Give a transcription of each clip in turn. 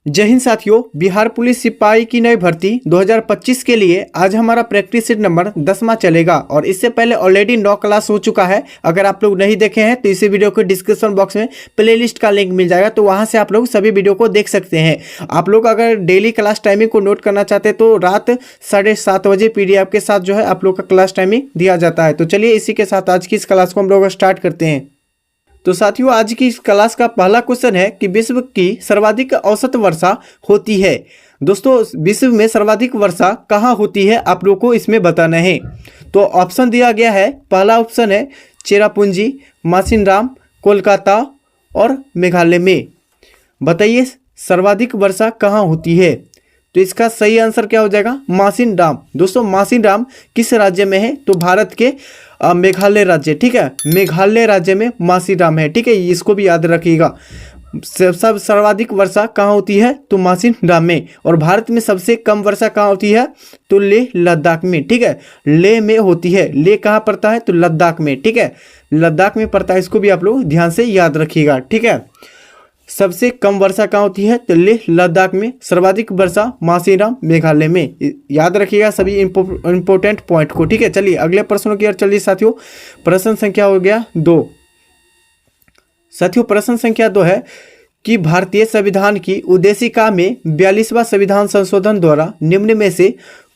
जय हिंद साथियों, बिहार पुलिस सिपाही की नई भर्ती 2025 के लिए आज हमारा प्रैक्टिस सेट नंबर 10वां चलेगा और इससे पहले ऑलरेडी 9 क्लास हो चुका है। अगर आप लोग नहीं देखे हैं तो इसी वीडियो के डिस्क्रिप्शन बॉक्स में प्लेलिस्ट का लिंक मिल जाएगा, तो वहां से आप लोग सभी वीडियो को देख सकते हैं। आप लोग अगर डेली क्लास टाइमिंग को नोट करना चाहते हैं तो रात 7:30 बजे PDF के साथ जो है आप लोग का क्लास टाइमिंग दिया जाता है। तो चलिए इसी के साथ आज की इस क्लास को हम लोग स्टार्ट करते हैं। तो साथियों, आज की इस क्लास का पहला क्वेश्चन है कि विश्व की सर्वाधिक औसत वर्षा होती है। दोस्तों, विश्व में सर्वाधिक वर्षा कहाँ होती है आप लोग को इसमें बताना है। तो ऑप्शन दिया गया है, पहला ऑप्शन है चेरापूंजी, मासिनराम, कोलकाता और मेघालय में। बताइए सर्वाधिक वर्षा कहाँ होती है। तो इसका सही आंसर क्या हो जाएगा, मासिनराम। दोस्तों, मासिनराम किस राज्य में है, तो भारत के मेघालय राज्य, ठीक है, मेघालय राज्य में मासिनराम है, ठीक है, इसको भी याद रखिएगा। सब सर्वाधिक वर्षा कहाँ होती है, तो मासिनराम में। और भारत में सबसे कम वर्षा कहाँ होती है, तो लेह लद्दाख में, ठीक है, लेह में होती है। लेह कहाँ पड़ता है, तो लद्दाख में, ठीक है, लद्दाख में पड़ता है। इसको भी आप लोग ध्यान से याद रखिएगा, ठीक है। सबसे कम वर्षा कहाँ होती है, तो लेह लद्दाख में। सर्वाधिक वर्षा मासिनराम मेघालय में। याद रखिएगा सभी इंपोर्टेंट पॉइंट को, ठीक है। चलिए अगले प्रश्नों की ओर चलिए साथियों। प्रश्न संख्या हो गया 2। साथियों, प्रश्न संख्या 2 है कि भारतीय संविधान की उद्देशिका में 42वां संविधान संशोधन द्वारा निम्न में से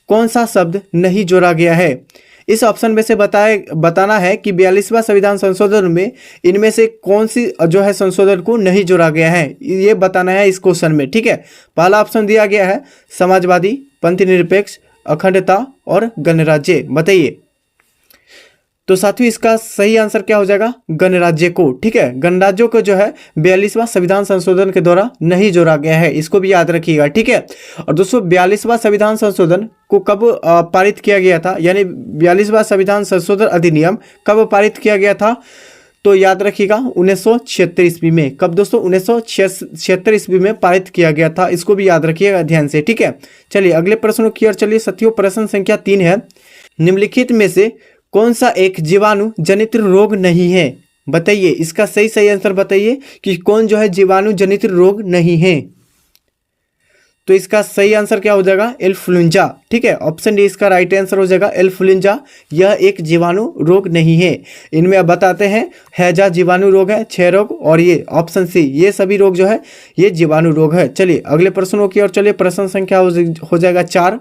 कौन सा शब्द नहीं जोड़ा गया है। इस ऑप्शन में से बताना है कि 42वां संविधान संशोधन में इनमें से कौन सी जो है संशोधन को नहीं जोड़ा गया है, ये बताना है इस क्वेश्चन में, ठीक है। पहला ऑप्शन दिया गया है समाजवादी, पंथ निरपेक्ष, अखंडता और गणराज्य। बताइए। तो साथियों, इसका सही आंसर क्या हो जाएगा, गणराज्य को, ठीक है। गणराज्यों को जो है 42वां संविधान संशोधन के द्वारा नहीं जोड़ा गया है, इसको भी याद रखिएगा, ठीक है। और दोस्तों, 42वां संविधान संशोधन को कब पारित किया गया था, यानी 42वां संविधान संशोधन अधिनियम कब पारित किया गया था, तो याद रखिएगा 1976 ईस्वी में। कब दोस्तों, 1976 ईस्वी में पारित किया गया था, इसको भी याद रखिएगा ध्यान से, ठीक है। चलिए अगले प्रश्नों की ओर चलिए साथियों। प्रश्न संख्या 3 है, निम्नलिखित में से कौन सा एक जीवाणु जनित रोग नहीं है। बताइए, इसका सही आंसर बताइए कि कौन जो है जीवाणु जनित रोग नहीं है। तो इसका सही आंसर क्या हो जाएगा, इन्फ्लुएंजा, ठीक है। ऑप्शन डी इसका राइट आंसर हो जाएगा, इन्फ्लुएंजा। यह एक जीवाणु रोग नहीं है। इनमें अब बताते हैं, हैजा जीवाणु रोग है, क्षय रोग, और ये ऑप्शन सी, ये सभी रोग जो है ये जीवाणु रोग है। चलिए अगले प्रश्नों की ओर चलिए। प्रश्न संख्या हो जाएगा 4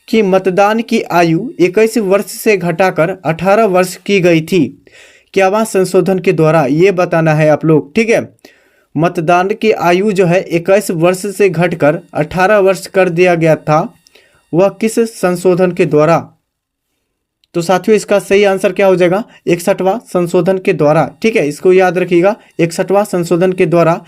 कि मतदान की आयु 21 वर्ष से घटाकर 18 वर्ष की गई थी। क्या वह संशोधन के द्वारा, ये बताना है आप लोग, ठीक है। मतदान की आयु जो है 21 वर्ष से घटकर 18 वर्ष कर दिया गया था, वह किस संशोधन के द्वारा। तो साथियों, इसका सही आंसर क्या हो जाएगा, 61वां संशोधन के द्वारा, ठीक है, इसको याद रखिएगा। 61वां संशोधन के द्वारा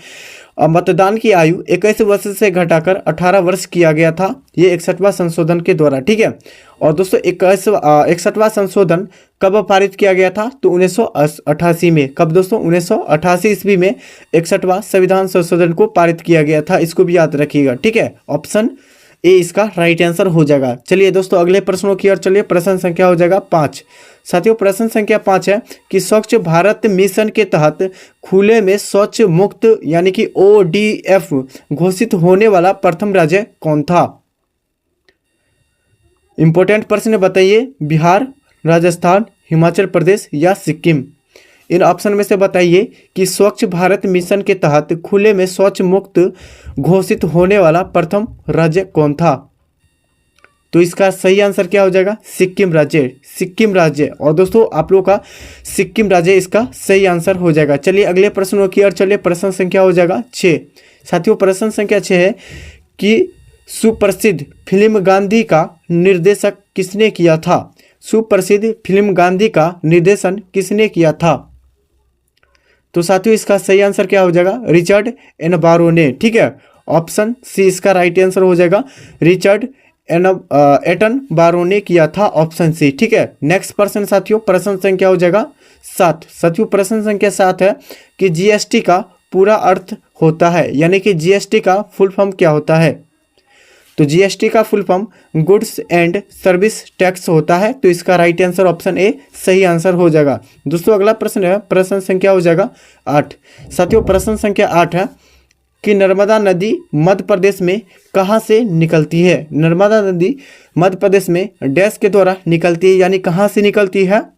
मतदान की आयु 21 वर्ष से घटाकर 18 वर्ष किया गया था, ये 61वां संशोधन के द्वारा, ठीक है। और दोस्तों, 61वां संशोधन कब पारित किया गया था, तो 1988 में। कब दोस्तों, 1988 ईस्वी में 61वां संविधान संशोधन को पारित किया गया था, इसको भी याद रखिएगा, ठीक है। ऑप्शन ए इसका राइट आंसर हो जाएगा। चलिए दोस्तों अगले प्रश्नों की ओर चलिए। प्रश्न संख्या हो जाएगा 5। साथियों, प्रश्न संख्या 5 है कि स्वच्छ भारत मिशन के तहत खुले में शौच मुक्त यानी कि ODF घोषित होने वाला प्रथम राज्य कौन था। इंपॉर्टेंट प्रश्न बताइए, बिहार, राजस्थान, हिमाचल प्रदेश या सिक्किम। इन ऑप्शन में से बताइए कि स्वच्छ भारत मिशन के तहत खुले में शौच मुक्त घोषित होने वाला प्रथम राज्य कौन था। तो इसका सही आंसर क्या हो जाएगा, सिक्किम राज्य, सिक्किम राज्य। और दोस्तों, आप लोगों का सिक्किम राज्य इसका सही आंसर हो जाएगा। चलिए अगले प्रश्नों की ओर चलिए। प्रश्न संख्या हो जाएगा 6। साथियों, प्रश्न संख्या 6 है कि सुप्रसिद्ध फिल्म गांधी का निर्देशक किसने किया था। सुप्रसिद्ध फिल्म गांधी का निर्देशन किसने किया था। तो साथियों, इसका सही आंसर क्या हो जाएगा, रिचर्ड एन बारो ने, ठीक है। ऑप्शन सी इसका राइट आंसर हो जाएगा, रिचर्ड एटन बारो ने किया था, ऑप्शन सी, ठीक है। नेक्स्ट प्रश्न साथियों, प्रश्न संख्या हो जाएगा 7। साथियों, प्रश्न संख्या 7 है कि GST का पूरा अर्थ होता है, यानी कि GST का फुल फॉर्म क्या होता है। तो GST का full form goods and service tax होता है। तो इसका राइट आंसर ऑप्शन ए सही आंसर हो जाएगा। दोस्तों अगला प्रश्न है, प्रश्न संख्या हो जाएगा 8। साथियों, प्रश्न संख्या 8 है कि नर्मदा नदी मध्य प्रदेश में कहाँ से निकलती है। नर्मदा नदी मध्य प्रदेश में डैश के द्वारा निकलती है, यानी कहाँ से निकलती है।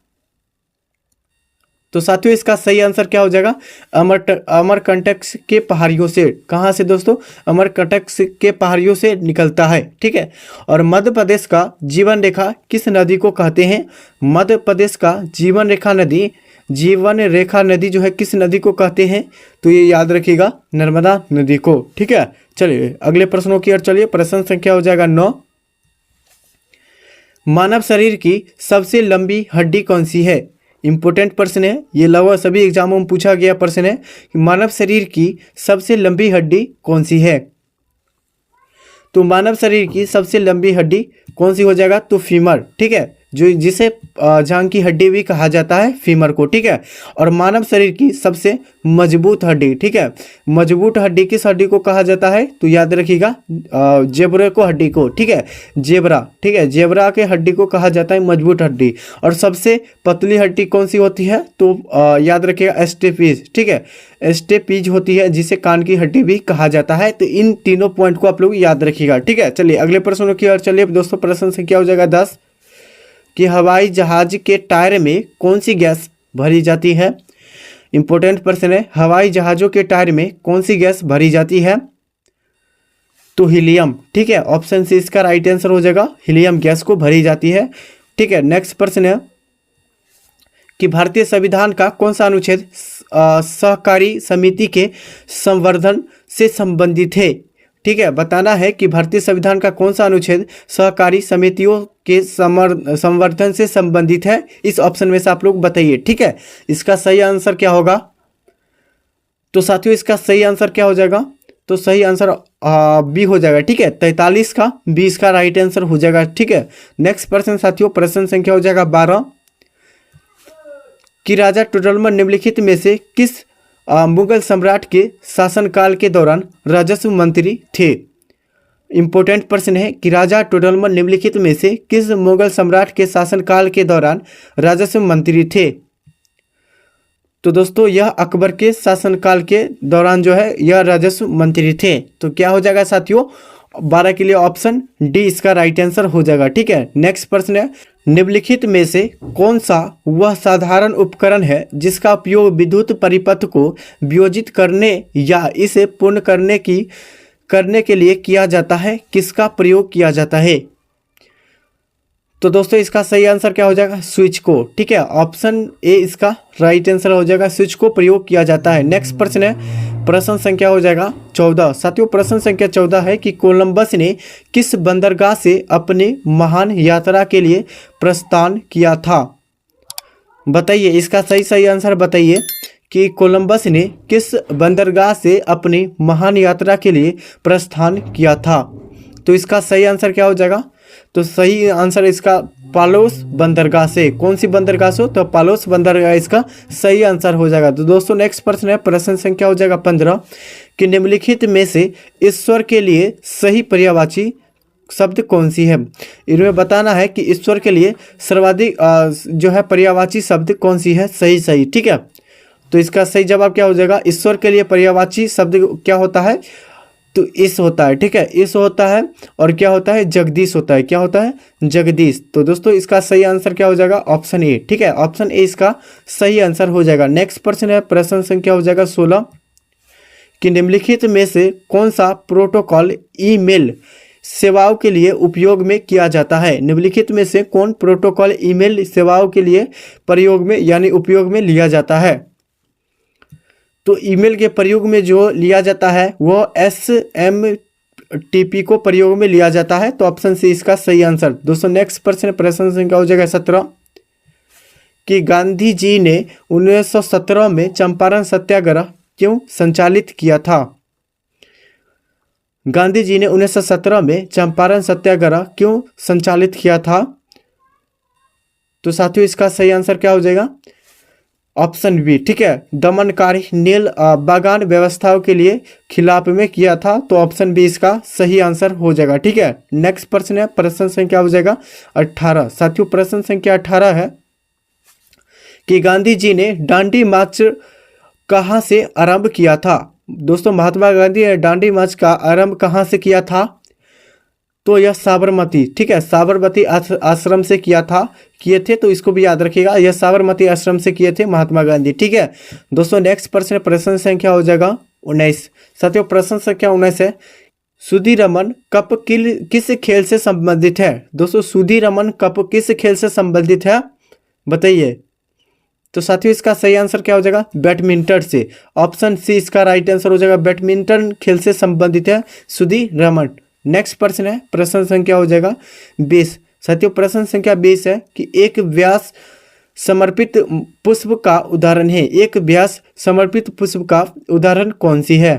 तो साथियों इसका सही आंसर क्या हो जाएगा, अमरकंटक के पहाड़ियों से। कहाँ से दोस्तों, अमरकंटक के पहाड़ियों से निकलता है, ठीक है। और मध्य प्रदेश का जीवन रेखा किस नदी को कहते हैं। मध्य प्रदेश का जीवन रेखा नदी जो है किस नदी को कहते हैं, तो ये याद रखिएगा, नर्मदा नदी को, ठीक है। चलिए अगले प्रश्नों की ओर चलिए। प्रश्न संख्या हो जाएगा 9। मानव शरीर की सबसे लंबी हड्डी कौन सी है। इंपॉर्टेंट प्रश्न है ये, लगभग सभी एग्जामों में पूछा गया प्रश्न है कि मानव शरीर की सबसे लंबी हड्डी कौन सी है। तो मानव शरीर की सबसे लंबी हड्डी कौन सी हो जाएगा, तो फीमर, ठीक है, जो जिसे जांघ की हड्डी भी कहा जाता है, फीमर को, ठीक है। और मानव शरीर की सबसे मजबूत हड्डी, ठीक है, मजबूत हड्डी किस हड्डी को कहा जाता है, तो याद रखिएगा जेब्रा को हड्डी को, ठीक है, जेब्रा, ठीक है, जेब्रा के हड्डी को कहा जाता है मजबूत हड्डी। और सबसे पतली हड्डी कौन सी होती है, तो याद रखिएगा स्टेपीज, ठीक है, स्टेपीज होती है जिसे कान की हड्डी भी कहा जाता है। तो इन तीनों पॉइंट को आप लोग याद रखिएगा, ठीक है। चलिए अगले प्रश्न की ओर चलिए दोस्तों। प्रश्न से क्या हो जाएगा 10 कि हवाई जहाज के टायर में कौन सी गैस भरी जाती है। इंपॉर्टेंट प्रश्न है, हवाई जहाज़ों के टायर में कौन सी गैस भरी जाती है, तो हीलियम, ठीक है। ऑप्शन सी इसका राइट आंसर हो जाएगा, हीलियम गैस को भरी जाती है, ठीक है। नेक्स्ट प्रश्न है कि भारतीय संविधान का कौन सा अनुच्छेद सहकारी समिति के संवर्धन से संबंधित है, ठीक है। बताना है कि भारतीय संविधान का कौन सा अनुच्छेद सहकारी समितियों के संवर्धन से संबंधित है। इस ऑप्शन में से आप लोग बताइए, ठीक है। इसका सही आंसर क्या होगा, तो साथियों इसका सही आंसर क्या हो जाएगा, तो सही आंसर बी हो जाएगा, ठीक है। 43 का बी इसका राइट आंसर हो जाएगा, ठीक है। नेक्स्ट प्रश्न साथियों, प्रश्न संख्या हो जाएगा 12 कि राजा टोडरमल निम्नलिखित में से किस मुगल सम्राट के शासनकाल के दौरान राजस्व मंत्री थे। इंपॉर्टेंट प्रश्न है कि राजा टोडरमल निम्नलिखित में से किस मुगल सम्राट के शासनकाल के दौरान राजस्व मंत्री थे। तो दोस्तों यह अकबर के शासनकाल के दौरान जो है यह राजस्व मंत्री थे। तो क्या हो जाएगा साथियों, 12 के लिए ऑप्शन डी इसका राइट आंसर हो जाएगा, ठीक है। नेक्स्ट प्रश्न है, निम्नलिखित में से कौन सा वह साधारण उपकरण है जिसका उपयोग विद्युत परिपथ को वियोजित करने या इसे पूर्ण करने के लिए किया जाता है, किसका प्रयोग किया जाता है। तो दोस्तों इसका सही आंसर क्या हो जाएगा, स्विच को, ठीक है। ऑप्शन ए इसका राइट आंसर हो जाएगा, स्विच को प्रयोग किया जाता है। नेक्स्ट प्रश्न है, प्रश्न संख्या हो जाएगा 14। साथियों प्रश्न संख्या 14 है कि कोलंबस ने किस बंदरगाह से अपनी महान यात्रा के लिए प्रस्थान किया था। बताइए इसका सही आंसर बताइए कि कोलंबस ने किस बंदरगाह से अपनी महान यात्रा के लिए प्रस्थान किया था। तो इसका सही आंसर क्या हो जाएगा, तो सही आंसर इसका पालोस बंदरगाह से। कौन सी बंदरगाह से, तो पालोस बंदरगाह इसका सही आंसर हो जाएगा। तो दोस्तों नेक्स्ट प्रश्न है, प्रश्न संख्या हो जाएगा 15 कि निम्नलिखित में से ईश्वर के लिए सही पर्यायवाची शब्द कौन सी है। इनमें बताना है कि ईश्वर के लिए सर्वाधिक जो है पर्यायवाची शब्द कौन सी है, सही, ठीक है। तो इसका सही जवाब क्या हो जाएगा, ईश्वर के लिए पर्यायवाची शब्द क्या होता है, तो इस होता है, ठीक है, इस होता है। और क्या होता है, जगदीश होता है, क्या होता है, जगदीश। तो दोस्तों इसका सही आंसर क्या हो जाएगा, ऑप्शन ए, ठीक है, ऑप्शन ए इसका सही आंसर हो जाएगा। नेक्स्ट प्रश्न है, प्रश्न संख्या हो जाएगा 16 कि निम्नलिखित में से कौन सा प्रोटोकॉल ईमेल सेवाओं के लिए उपयोग में किया जाता है। निम्नलिखित में से कौन प्रोटोकॉल ईमेल सेवाओं के लिए प्रयोग में यानी उपयोग में लिया जाता है। तो ईमेल के प्रयोग में जो लिया जाता है वो SMTP को प्रयोग में लिया जाता है। तो ऑप्शन सी इसका सही आंसर। दोस्तों नेक्स्ट प्रश्न संख्या हो जाएगा 17 कि गांधी जी ने 1917 में चंपारण सत्याग्रह क्यों संचालित किया था। गांधी जी ने 1917 में चंपारण सत्याग्रह क्यों संचालित किया था। तो साथियों इसका सही आंसर क्या हो जाएगा, ऑप्शन बी, ठीक है, दमनकारी नील बागान व्यवस्थाओं के लिए खिलाफ में किया था। तो ऑप्शन बी इसका सही आंसर हो जाएगा, ठीक है। नेक्स्ट प्रश्न है, प्रश्न संख्या हो जाएगा 18। साथियों प्रश्न संख्या 18 है कि गांधी जी ने दांडी मार्च कहाँ से आरंभ किया था। दोस्तों महात्मा गांधी ने दांडी मार्च का आरंभ कहाँ से किया था? तो यह साबरमती, ठीक है, साबरमती आश्रम से किए थे, तो इसको भी याद रखिएगा, यह साबरमती आश्रम से किए थे महात्मा गांधी। ठीक है दोस्तों, नेक्स्ट प्रश्न संख्या हो जाएगा 19। साथियों प्रश्न संख्या 19 है, सुधीरमन कप किस खेल से संबंधित है? दोस्तों सुधीरमन कप किस खेल से संबंधित है, बताइए। तो साथियों इसका सही आंसर क्या हो जाएगा? बैडमिंटन से। ऑप्शन सी इसका राइट आंसर हो जाएगा, बैडमिंटन खेल से संबंधित है सुधीरमन। नेक्स्ट प्रश्न है, प्रश्न संख्या हो जाएगा 20। साथियों प्रश्न संख्या 20 है कि एक व्यास समर्पित पुष्प का उदाहरण है, एक व्यास समर्पित पुष्प का उदाहरण कौन सी है?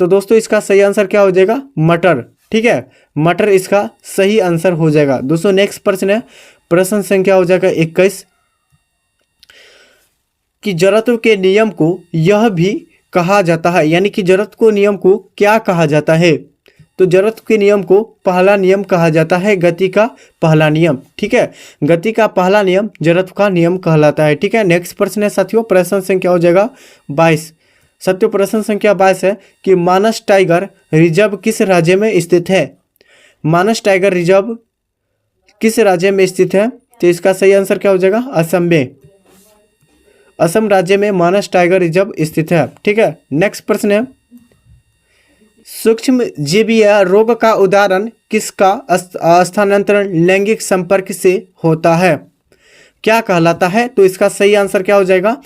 तो दोस्तों इसका सही आंसर क्या हो जाएगा? मटर। ठीक है, मटर इसका सही आंसर हो जाएगा। दोस्तों नेक्स्ट प्रश्न है, प्रश्न संख्या हो जाएगा 21 कि जड़त्व के नियम को यह भी कहा जाता है, यानी कि जड़त्व को नियम को क्या कहा जाता है? तो जड़त्व के नियम को पहला नियम कहा जाता है, गति का पहला नियम। ठीक है, गति का पहला नियम जड़त्व का नियम कहलाता है। ठीक है, नेक्स्ट प्रश्न है साथियों, प्रश्न संख्या हो जाएगा 22। साथियों प्रश्न संख्या 22 है कि मानस टाइगर रिजर्व किस राज्य में स्थित है? मानस टाइगर रिजर्व किस राज्य में स्थित है? तो इसका सही आंसर क्या हो जाएगा? असम में। असम राज्य में मानस टाइगर रिजर्व स्थित है। ठीक है, नेक्स्ट प्रश्न है, सूक्ष्म जीवीय रोग का उदाहरण किसका स्थानांतरण लैंगिक संपर्क से होता है, क्या कहलाता है? तो इसका सही आंसर क्या हो जाएगा?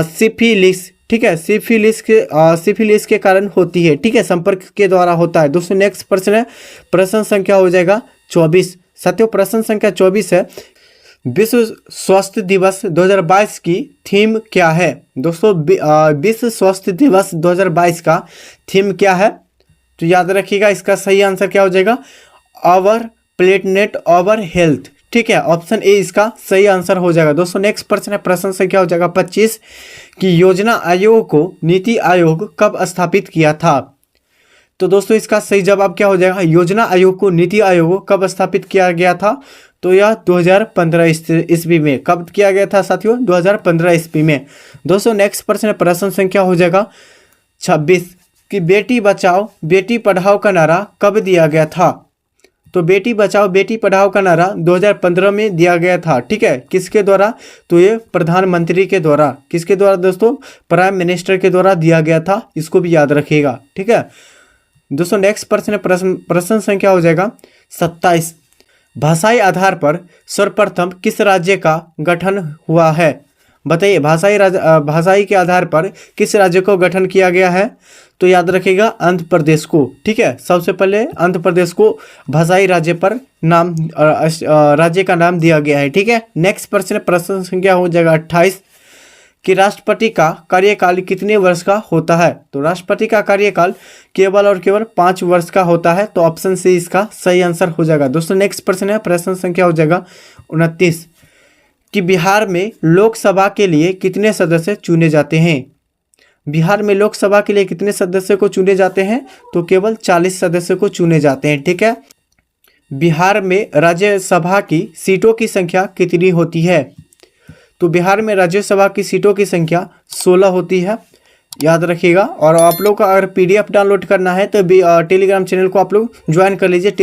सिफिलिस। ठीक है, सिफिलिस के कारण होती है। ठीक है, संपर्क के द्वारा होता है। दोस्तों नेक्स्ट प्रश्न है, प्रश्न संख्या हो जाएगा 24। साथियों प्रश्न संख्या 24 है, विश्व स्वास्थ्य दिवस 2022 की थीम क्या है? दोस्तों विश्व स्वास्थ्य दिवस 2022 का थीम क्या है? तो याद रखिएगा, इसका सही आंसर क्या हो जाएगा? Our planet our health. ठीक है, ऑप्शन ए इसका सही आंसर हो जाएगा। दोस्तों नेक्स्ट प्रश्न है, प्रश्न संख्या हो जाएगा 25 कि योजना आयोग को नीति आयोग कब स्थापित किया था? तो दोस्तों इसका सही जवाब क्या हो जाएगा? योजना आयोग को नीति आयोग कब स्थापित किया गया था? तो यह 2015 ईस्वी में। कब किया गया था साथियों? 2015 ईस्वी में। दोस्तों नेक्स्ट प्रश्न है, प्रश्न संख्या हो जाएगा 26 कि बेटी बचाओ बेटी पढ़ाओ का नारा कब दिया गया था? तो बेटी बचाओ बेटी पढ़ाओ का नारा 2015 में दिया गया था। ठीक है, किसके द्वारा? तो ये प्रधानमंत्री के द्वारा। किसके द्वारा दोस्तों? प्राइम मिनिस्टर के द्वारा दिया गया था, इसको भी याद रखिएगा। ठीक है दोस्तों, नेक्स्ट प्रश्न है, प्रश्न संख्या हो जाएगा 27। भाषाई आधार पर सर्वप्रथम किस राज्य का गठन हुआ है? बताइए, भाषाई के आधार पर किस राज्य को गठन किया गया है? तो याद रखिएगा आंध्र प्रदेश को। ठीक है, सबसे पहले आंध्र प्रदेश को भाषाई राज्य पर नाम राज्य का नाम दिया गया है। ठीक है, नेक्स्ट प्रश्न संख्या हो जाएगा 28 कि राष्ट्रपति का कार्यकाल कितने वर्ष का होता है? तो राष्ट्रपति का कार्यकाल केवल और केवल 5 वर्ष का होता है। तो ऑप्शन सी इसका सही आंसर हो जाएगा। दोस्तों नेक्स्ट प्रश्न है, प्रश्न संख्या हो जाएगा 29 कि बिहार में लोकसभा के लिए कितने सदस्य चुने जाते हैं? बिहार में लोकसभा के लिए कितने सदस्य को चुने जाते हैं? तो केवल 40 सदस्य को चुने जाते हैं। ठीक है, बिहार में राज्यसभा की सीटों की संख्या कितनी होती है? तो बिहार में राज्यसभा की सीटों की संख्या 16 होती है, याद रखिएगा। और आप लोग का अगर PDF डाउनलोड करना है तो टेलीग्राम चैनल को आप लोग ज्वाइन कर लीजिए।